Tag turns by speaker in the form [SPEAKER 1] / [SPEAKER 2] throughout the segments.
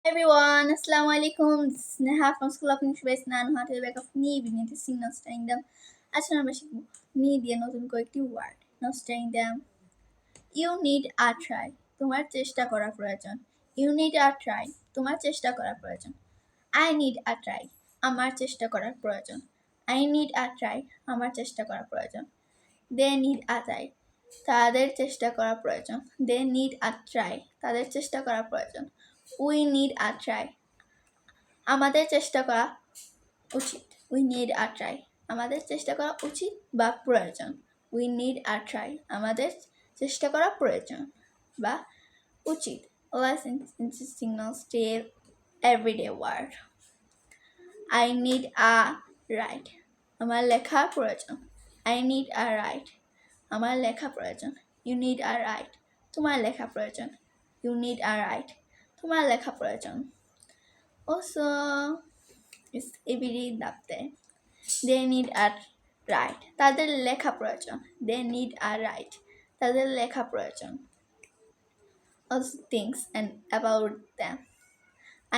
[SPEAKER 1] Everyone, Assalamu alaikum. This is Neha from School of English Base 9 How to back of knee beneath the signal staying them. আজকে আমরা শিখব knee দিয়ে নতুন কয়েকটি word not staying them. You need a try. তোমার চেষ্টা করা প্রয়োজন. You need a try. তোমার চেষ্টা করা প্রয়োজন. I need a try. আমার চেষ্টা করার প্রয়োজন. I need a try. আমার চেষ্টা করা প্রয়োজন. They need a try. তাদের চেষ্টা করা প্রয়োজন. They need a try. তাদের চেষ্টা করা প্রয়োজন. We need a try. আমাদের চেষ্টা করা উচিত. We need a try. আমাদের চেষ্টা করা উচিত বা প্রয়োজন. We need a try. আমাদের চেষ্টা করা প্রয়োজন বা উচিত. Less interesting stay everyday word. I need a write. আমার লেখা প্রয়োজন. I need a write. আমার লেখা প্রয়োজন. You need a write. তোমার লেখা প্রয়োজন. You need a write. তোমার লেখা প্রয়োজন. Also, it's every day. They need a write. তাদের লেখা প্রয়োজন. They need a write. তাদের লেখা প্রয়োজন. Also things and about them.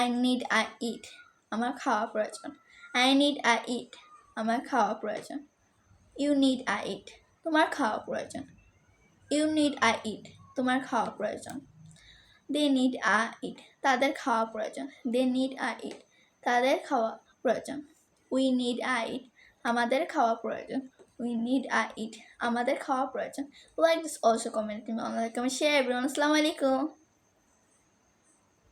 [SPEAKER 1] I need a eat. আমার খাওয়া প্রয়োজন. I need a eat. আমার খাওয়া প্রয়োজন. You need a eat. তোমার খাওয়া প্রয়োজন. You need a eat. তোমার খাওয়া প্রয়োজন. They need a eat. তাদের খাওয়া প্রয়োজন. They need a eat. তাদের খাওয়া প্রয়োজন. We need a eat. আমাদের খাওয়া প্রয়োজন. We need a eat. আমাদের খাওয়া প্রয়োজন. Like this also comment, share everyone. Assalamu alaikum.